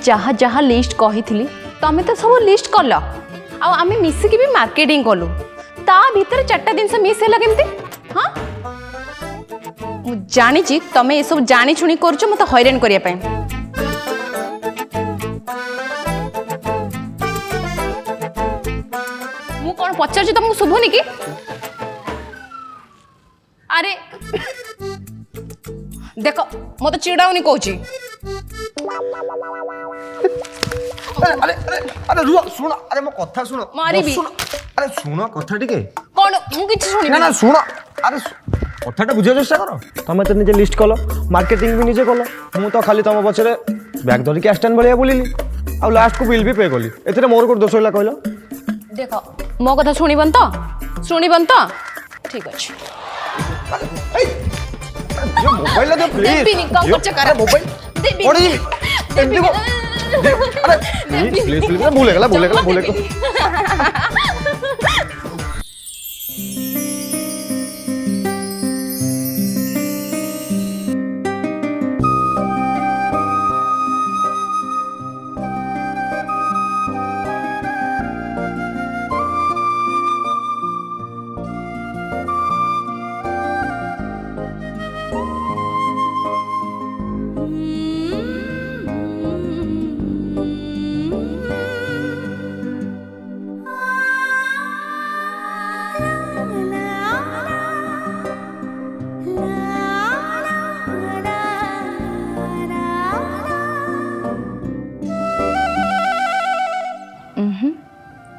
जहाँ जहाँ लिस्ट कही तमें तो सब लिस्ट कल आम मिसिकी भी मार्केटिंग कलु ता भीतर 4टा जिनस मिस है केमती हाँ जानी तमें ये सब जानी छुणी कर मत हैरान करने मु कौन पचार तुमको शुभुनि कि अरे देख मत चिड़ाऊनी कहूँ अरे अरे अरे रुआ सुन अरे मो कथा सुन मारिबी अरे सुन कथा टिके कोन मु किछि सुनि ना ना सुन अरे कथाटा बुझे चेष्टा कर तमे तो निजे लिस्ट कल मार्केटिंग भी निजे कल मु तो खाली तम पछरे बैग धरि के स्टैंड भलिया बुलिली आ लास्ट को बिल भी पे कली एतरे मोर को दोष होला कहलो देखो मो कथा सुनिबन तो ठीक अछि जो मोबाइल दे प्लीज देबी नि कम खर्च कर मोबाइल देबी पड़ी एमती को अरे प्लीज प्लीज भूलेगा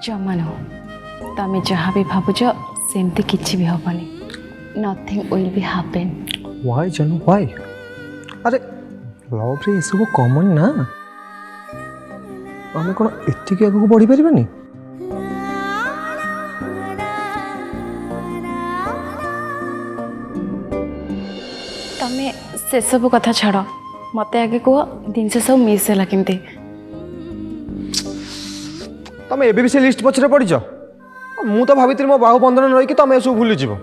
जमान हो तमें जहाँ भी भावुच सेमती किछि भी हबनी nothing will be happen why जानू व्हाई अरे लव रे ये सब कॉमन ना हमें कोन एत्ती के आगु बढ़ी परिबानी तमें से सब कथा छाड़ मत आगे कह जिनस सब मिस है केमती तमें एबे भी से लिस्ट पछरे पड़िछ मु तो भाभी मो बाहु बंधन रही तमें सब भूली जीव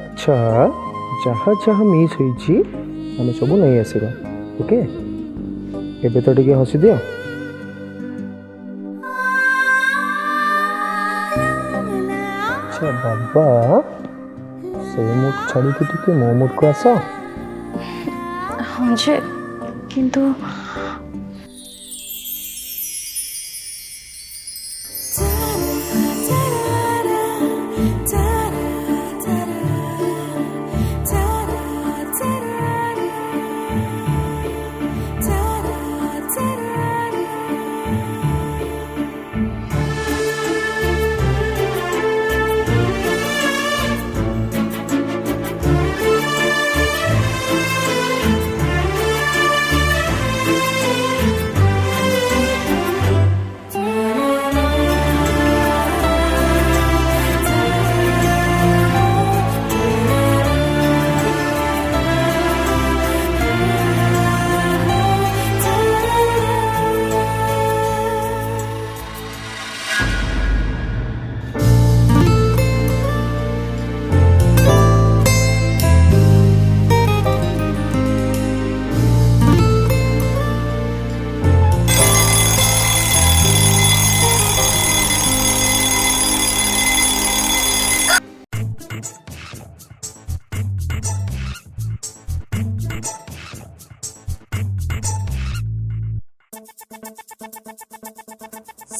अच्छा जहाँ जहाँ मिस होइछि हमें सब नहीं आसीबा ओके एबे तो टिके हसी दियो अच्छा बाबा से मुठ छाड़ी के टिके मो मुठ को आस हाँ जे किंतु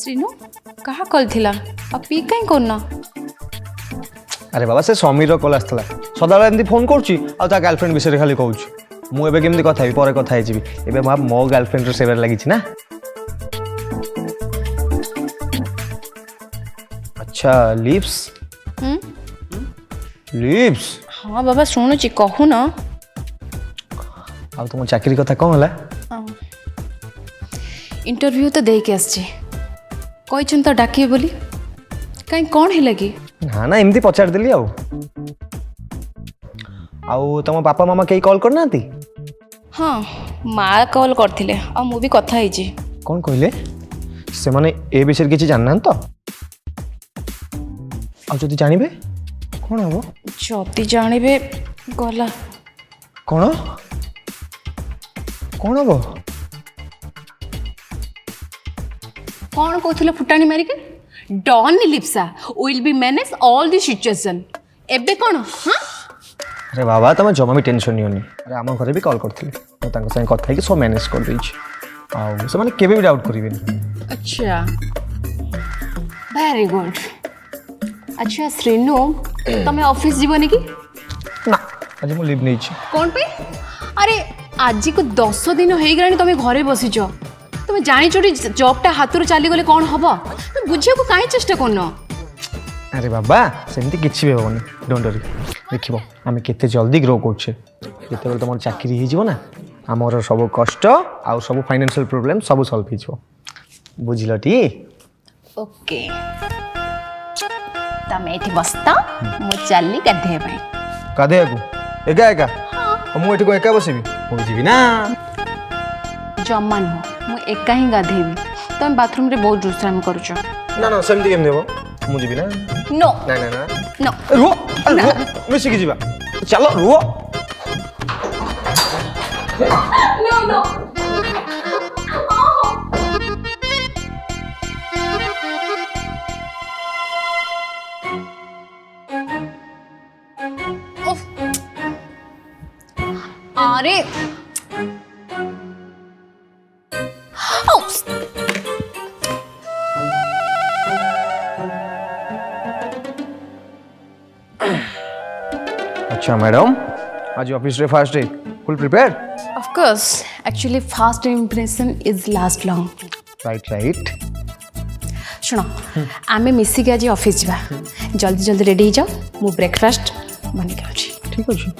श्रीनु कहा कल थिला अब पी कहीं करना अरे बाबा से समीर कॉल आसला सदाबेला एमती फोन करूची आ ता गर्लफ्रेंड विषय खाली कहूची मु एबे केमती କଥା हेबी परे କଥା हेजिबी एबे मो गर्लफ्रेंड रो सेवर लागिछि ना अच्छा लिप्स लिप्स हाँ बाबा शुणुची कहू न आ तुम चाकरी कथा कौन होला इंटरव्यू तो देके आसची कही तो डाकिए बोली कहीं कौन है लगी ना ना एमती पचार देली आउ तुम बापा मामा कहीं कॉल करना हाँ माँ कॉल करथिले आ मु भी कथा हिची कौन कहले से माने ए विषय किसी जानना तो आ जदि जानिबे कौन हबो जति जानिबे गला कौन कौन हबो कौन कहथिले फुटाणी मारी के don Lipsa will be manage all the situation एबे कौन हां अरे बाबा तुम जमा भी टेंशन नहीं होनी अरे आम घर भी कॉल करथिले तो तांको संग कथा कि सब मैनेज कर देछि आ से माने केबे भी डाउट करिवेनी अच्छा वेरी गुड अच्छा श्रीनु तमे ऑफिस जीवनी की ना आज मु लीव नहीं छी कौन पे अरे आज को 10 दिन हो गलानी तमे घरे बसिछ तमे जानि छोटी जॉबटा हाथुर चली गले कौन हबो तुम बुझिया को काहे चेष्टा करनो अरे बाबा सेमती किछि भी होनी डोंट वरी देखिबो आमे केते जल्दी ग्रो करछे जेते तुम चाकरी ही जीवो ना आमर सब कष्ट आ सब फाइनेंशियल प्रॉब्लम सब सॉल्व ही जीवो बुझिलो टी ओके तमे एठी बसता मु चली गाधे भाई गाधे को एका एका हां मु एठी को एका बसिबी हो जीवी ना जम्मा नुह मु एका ही गाधेबी तमे बाथरूम रे बहुत दुष्टामी करूछ ना ना सेमती केम देबो मु जीवी ना नो ना ना ना नो रुओ मिसी की जीवा चलो रुओ नो नो अरे अच्छा मैडम आज ऑफिस रे first day full prepare of course actually first impression is last long right right शुण आमे मिसिक आज ऑफिस जा जल्दी जल्दी रेडी जाओ मु ब्रेकफास्ट बने के ठीक अछि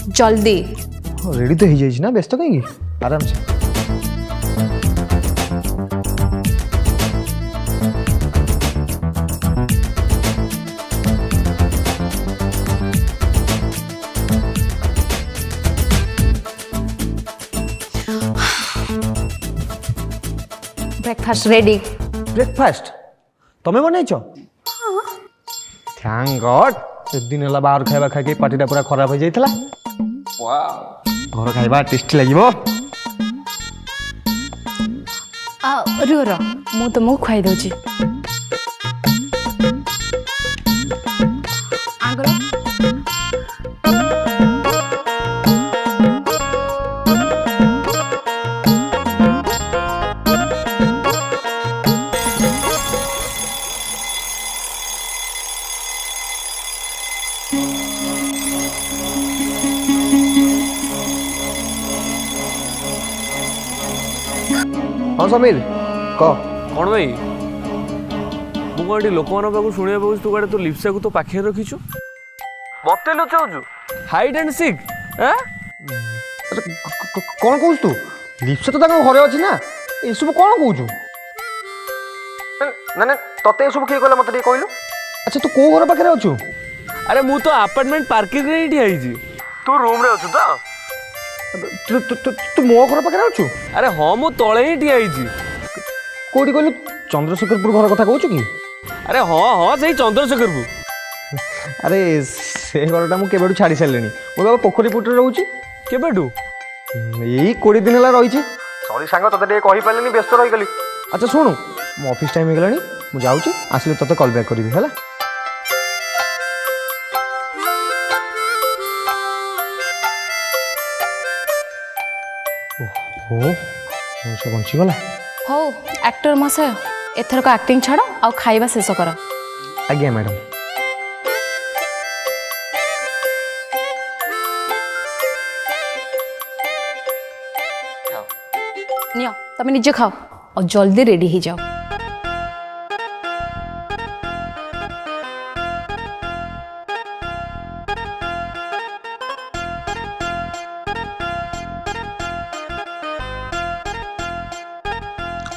जल्दी रेडी तो हो जाइए ना व्यस्त कहीं आराम से ब्रेकफास्ट रेडी ब्रेकफास्ट तमें बनई थैंक गॉड एक दिन है बाहर खाइबा खाई पार्टी पूरा खराब हो जाइए घर खाइबा टेस्टी लगे रो रो मु तुमको खुआई दौची हाँ समीर कह कौन भाई मुझे लोक मान पाक शुणा पाऊँ तू गाड़े तो लिप्सा को तो पाखे रखीचु मत लुचाऊ हाइड एंड सिक कौन कहू तू लिप्सा तो घरे अच्छी ना ये सब कौन कहू ना तते सब किए कहला मत कहलु अच्छा तू को घर पाखे अच्छु अरे मु तो अपार्टमेंट पार्किंग रे ठिया हिची तू रूम रे अछु तो तू मो घर पाखे अच्छु अरे हाँ मु तले ही ठिया हिची कोठी कहलु चंद्रशेखरपुर घर कथा कहू कि अरे हाँ हाँ सही चंद्रशेखरपुर अरे से घरटा मु केबेठु छाड़ी सारलेनी मो बाबा पोखरी पुटर रहउची केबेठु यही 20 दिन हला रहिची सॉरी सांग तते टे कहि पालेनी व्यस्त रहि गली अच्छा सुनु मो ऑफिस टाइम हो गलानी मु जाउची आसले तते कॉल बैक करबी हला ओहो से बंची गला हो एक्टर मसाय एथर को एक्टिंग छाड़ आ खाइबा शेष कर आज्ञा मैडम नियो तमे निजे खाओ और जल्दी रेडी ही जाओ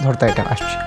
ଧରତା ଏଇଟା ଆସୁଛି।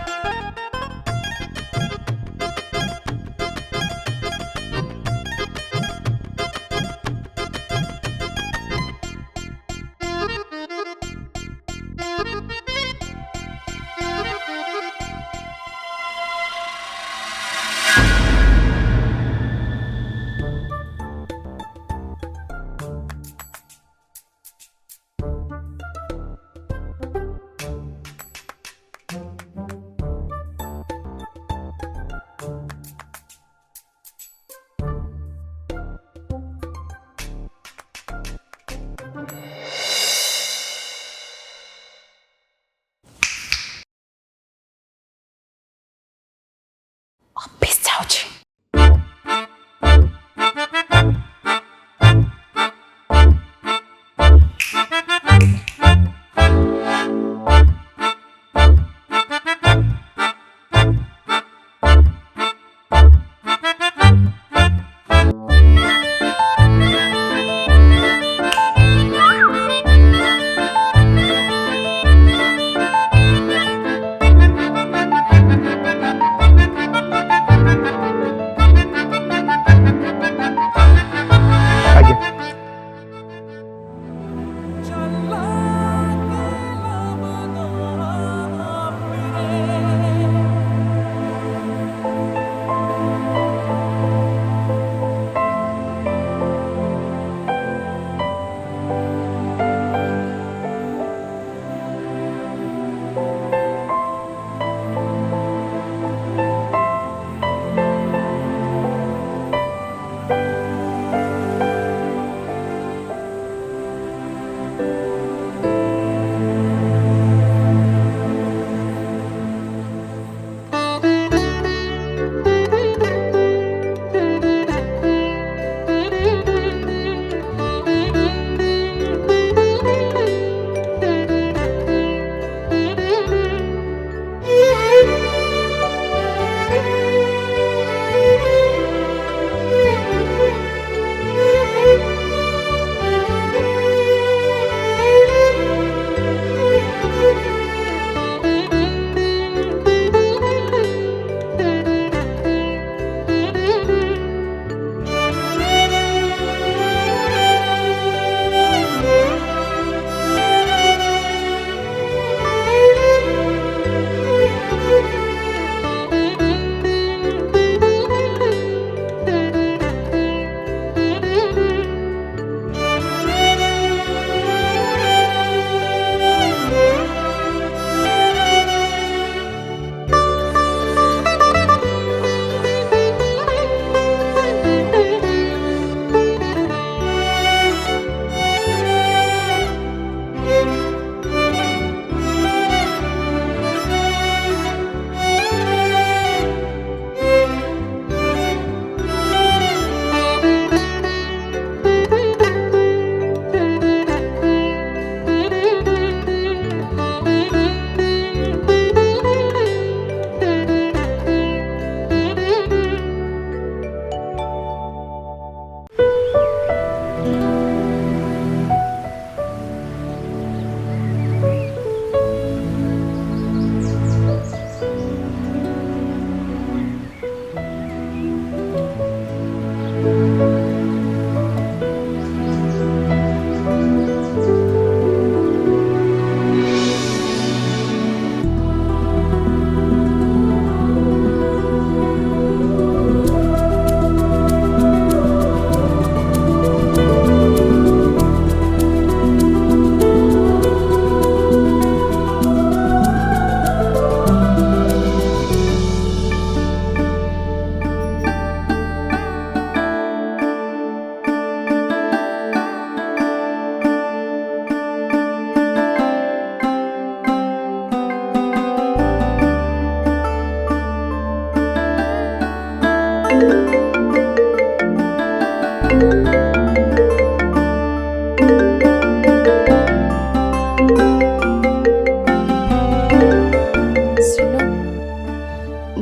ଅଫିସ ଯାଉଛି।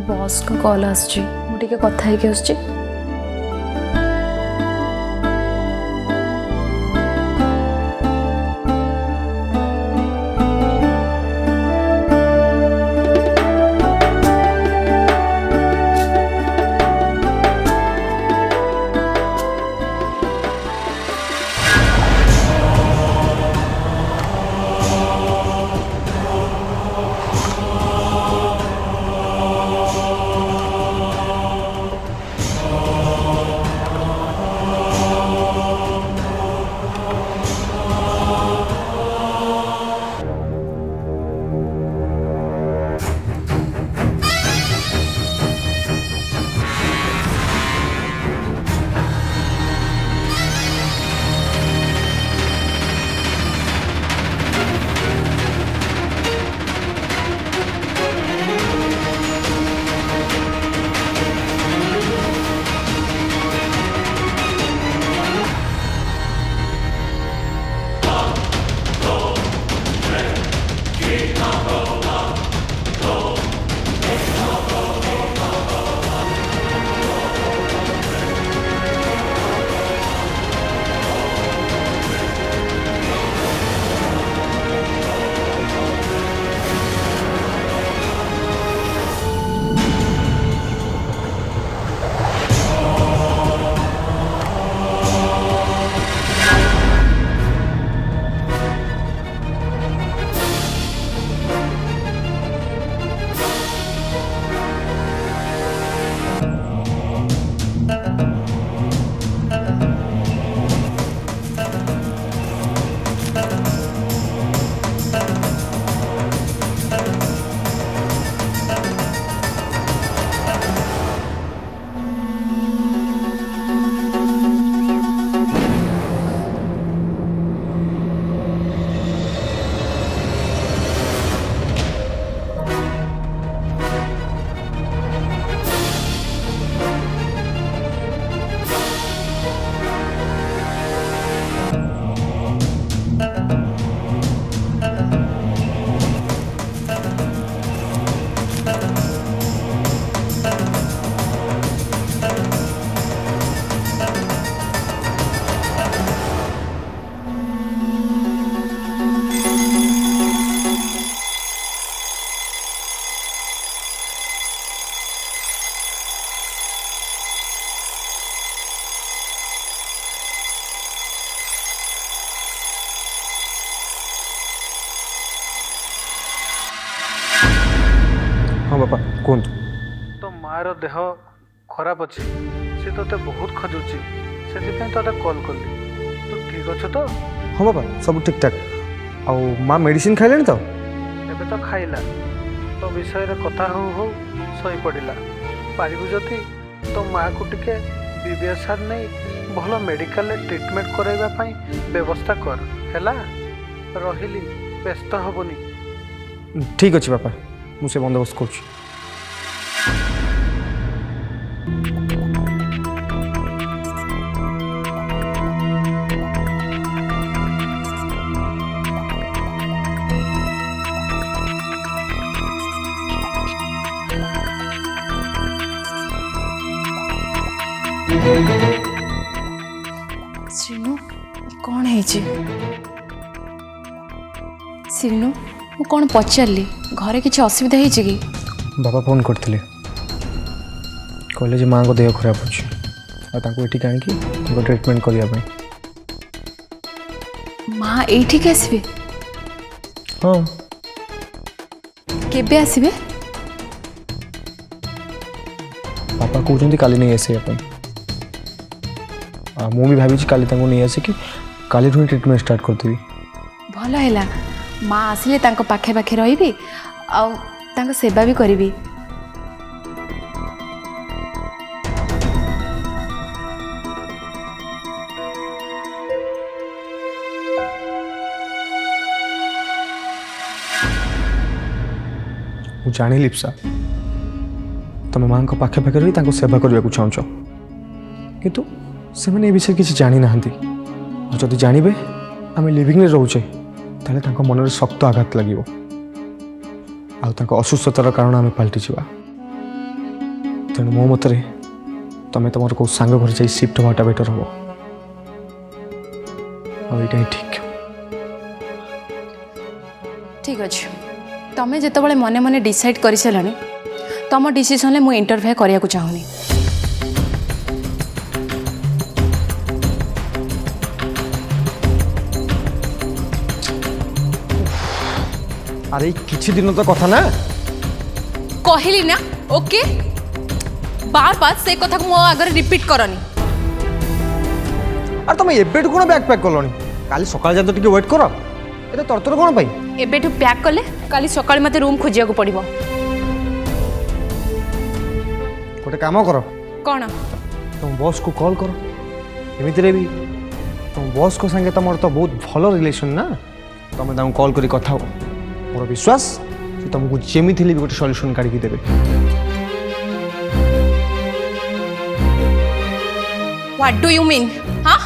बॉस का कॉल आसुची मु टिके कथा हेके आसुची। बापा कहतु तो मार देह खराब अच्छी सी ते बहुत खोजुची से ते कॉल कली तू ठीक अच्छ तो हाँ बापा सब ठीक ठाक आउ माँ मेडिसिन खाइले तो एबे तो खाइला तो विषय रे कथा हो सही पड़िला पारिबु जति तो माँ को टिके बीबीएसआर नहीं भल मेडिकल ट्रीटमेंट कराइबा पई व्यवस्था कर हैला रहिली व्यस्त हबनी ठीक अच्छे बापा मुझे बंदोबस्त कर श्रीनु कौन है श्रीनु मु कौन पचारि घरे किसी असुविधा है कि बाबा फोन करते कहले माँ को देह खराब अच्छे आठी आनिकी ट्रिटमेंट करने माँ एठिक आसबे हाँ केबे आसबे बापा कहते काली नहीं आसवाई मु भी भावी काली नहीं आसिकी काली ट्रिटमेंट स्टार्ट करदेवी भल है माँ आसिले तांको पाखे पाखे रही आउ तांको सेवा भी करी जानी लिप्सा तुम माँ को पाखे पाखे रही सेवा करने को चाहूच किंतु से मैंने ये विषय किसी जानी ना जदि जानवे आम लिविंग रोचे ताले मन में शक्त आघात लगे असुस्थतार कारण आम पलटि जा तेणु मो मतरे तुम तुम कौ सांग घर जा शिफ्ट हवाटा बेटर हम यहाँ ठीक ठीक अच्छे तमें जिते मने मने डिसाइड कर सारे तुम डिसीजन में इंटरफेयर करने को चाहूनी अरे किछि दिन तो कथा ना कहली ना ओके बार बार से कथा को मो आगे रिपीट करनी अरे तुम एबेटू कौन बैग पैक कलनी काली सकाळ जात टिके वेट कर एते तरतर कौन पाई एबेठू पैक कले काली सकाळ मते रूम खोजिया को पड़िबो गोटे काम कर कौन तुम बॉस को कॉल कर एमितिरे भी तुम बॉस को संगे तुम तो बहुत भलो रिलेशन ना तुम ताऊ कॉल करी कथा हो मोर विश्वास कि तुमको जेमी थी भी गोटे सॉल्यूशन काढ़ी देवे व्हाट डू यू मीन हाँ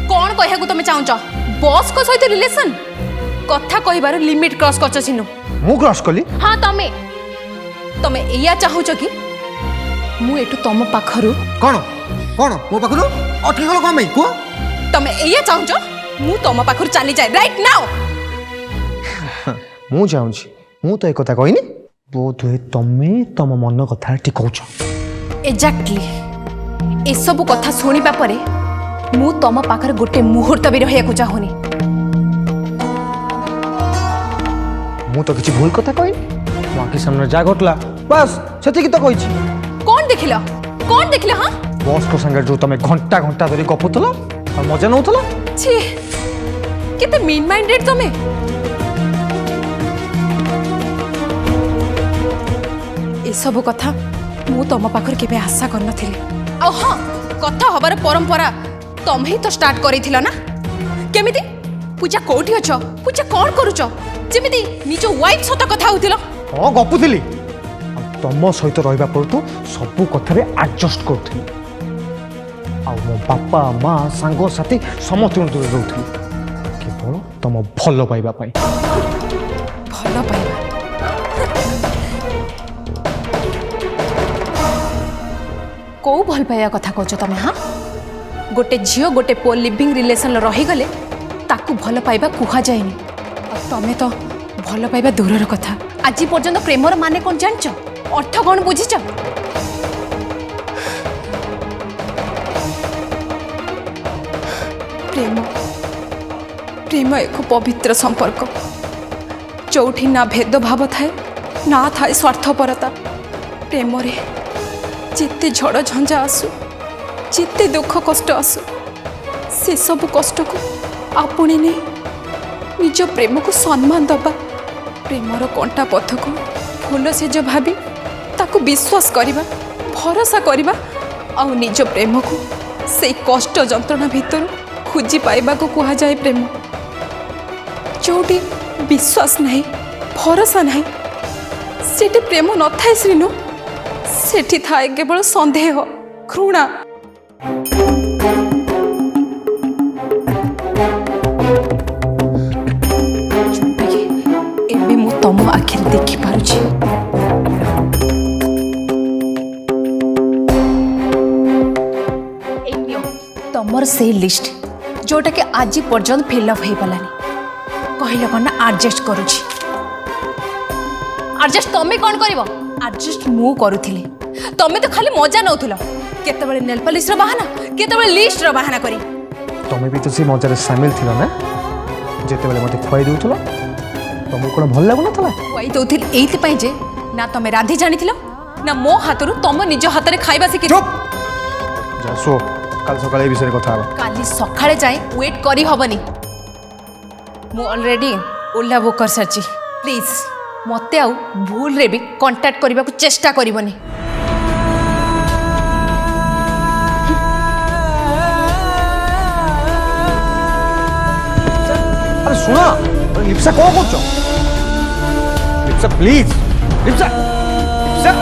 कौन कहया को तुम चाहूच बॉस को सहित रिलेशन कथा कहबार लिमिट क्रॉस करछ सिनु मु क्रॉस कली हाँ तमे तमे एया चाहूच कि मु एटू तुम पाखरु कौन कौन मो पाखरु अटकी गलो कम को तमे एया चाहूच मु तुम पाखरु चली जाए राइट नाउ मु चाहूँगी मु तो एक कथा कहनी बोध हुए तमें तुम मन कथा ठीक कौच एक्जाक्टली ए सब कथा सुनिबा परे मु तुम पाखरे गोटे मुहूर्त भी रहिया को चाहूनी मु तो किसी भूल कथा कहनी मो आखि सामने जा घटला बस सेति तो कहिछि कौन देखिला हाँ बॉस को संगे जो तमे घंटा घंटा धरी गपुतला और मजा नउतला छी केते मीन माइंडेड तमे ए सब कथा मु तुम पाखर केबे आशा कर नथिले आ हां कथा हबार परंपरा तुम ही तो स्टार्ट करिथिला ना केमिति पूजा कोठी अछ पूजा कोन करूछ जेमिति निजो वाइफ सत कथा होतिला हां गपुथिली तुम सहित रहिबा परतु सब कथा रे एडजस्ट करथिली आ मो बापा माँ सांग साथी समस्त दूर रहउथिली केवल तुम भल पाइबा पाई भल पाइबा कौ भल पाइबा कथा कहछ तमे हाँ गोटे झियो गोटे पो लिविंग रिलेशन रही गले ताकू भल पाइबा कुहा जाएनी तमे तो भल पाइबा दूरर कथा आज पर्यंत प्रेमर माने कौन जानछ अर्थ कौन बुझीच प्रेम प्रेम एक पवित्र संपर्क जोठी ना भेदभाव थाए ना थाए स्वार्थपरता प्रेम रे जिते झड़ झंझा आसु जिते दुख कष्ट आसु से सब कष्ट को आपणे नहीं निज प्रेम को सम्मान दबा प्रेमर कंटा पथ को फूल से जो भाभी ताकू विश्वास करवा भरोसा करवा आउ निज प्रेम को से कष्ट जंत्रणा भितर खोजी पाइबा को कहा जाए प्रेम जोटी विश्वास नहीं भरोसा नहीं सेठी प्रेम न थाए श्रीनु सेठी थाए केवल संदेह घृणा एबे मु तम आखिर देखि पारुछि तमर से लिस्ट जोटा कि आज पर्यंत फिलअप हो पालानी कहल कौन ना आडजस्ट करुछि आडजस्ट तमे कौन करिवो आडजस्ट मु करुथिली तमे तो खाली मजा नउथुला केतेबेले नेल पॉलिश रो बहाना केतेबेले लिस्ट रो बहाना करी तुम्हें भी तो से मजारे सामिल थिला ना जेतेबेले मते खुआई दउथलो तुमको कोन भल लागु नथला खुआई दउथिल एइते पई जे ना तमे रांधी जानिथिलो ना मो हातरु तम निज हातरे खाइबा सिखि चुप जा सो कल सकाळे विषय कथा हबा काली सखाळे जाए वेट करी हबनी मु ऑलरेडी ओला बुक कर सारची प्लीज मते आउ भूल रे भी कांटेक्ट करबा को चेष्टा करिवनी अरे सुना अरे लिप्सा को करछो लिप्सा प्लीज लिप्सा लिप्सा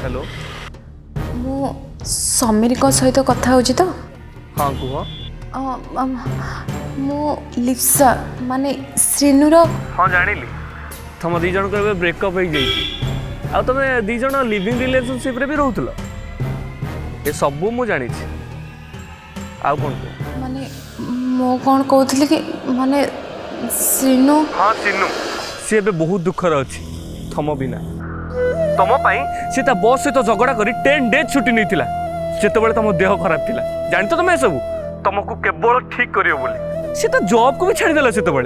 हेलो मु समीर को सहित कथा होची तो हाँ कह मु लिप्सा माने श्रीनुर हाँ जानिली तुम दी जन को ब्रेकअप हो जाइए आ तुम दी जन लिविंग रिलेशनशिप रे भी रहूल ये सबू मु जानी आ कौन कह माने मो कौन कहूली कि माने श्रीनु हाँ सिनु सी ए बहुत दुखर अच्छी थम बिना तुम सी बस सहित झगड़ा कर 10 डेज छुट्टी नहीं जिते तुम देह खराब थिला जानी तो तुम सब तुमको केवल ठीक करियो बोली सी जॉब को भी छाड़देला से तुम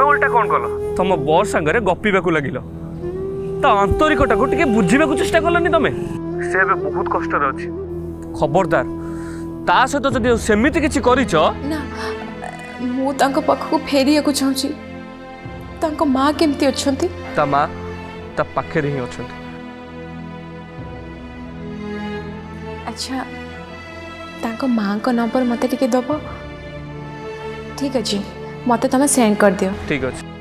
उल्टा कौन कल तुम बस सांगे गपिबा लगिल तो आंतरिकता को टिके बुझीबा को चेष्टा कलनी तुम से बहुत कष्ट अच्छी खबरदार ता सहित जदि सेमिति किछि करिछ ना मु तांको पाखको फेरिया को चाहूची तांको मां केमती अछंती ता मां ता पाखे ही अछंती अच्छा तांको मां को नंबर मते टिके दबो ठीक अछि मते तमे सेंड कर दियो ठीक अछि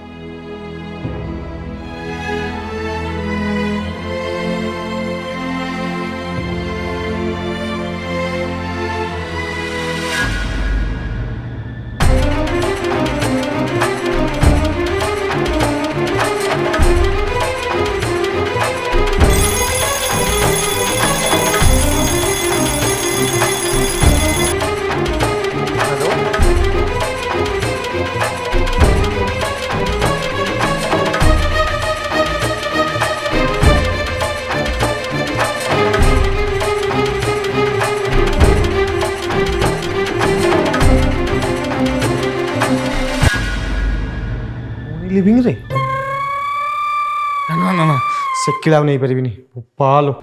लिविंग रे ନା ନା ନା ସେ କିଳା ଆଉ ନେଇପାରିବିନି ପାଲୋ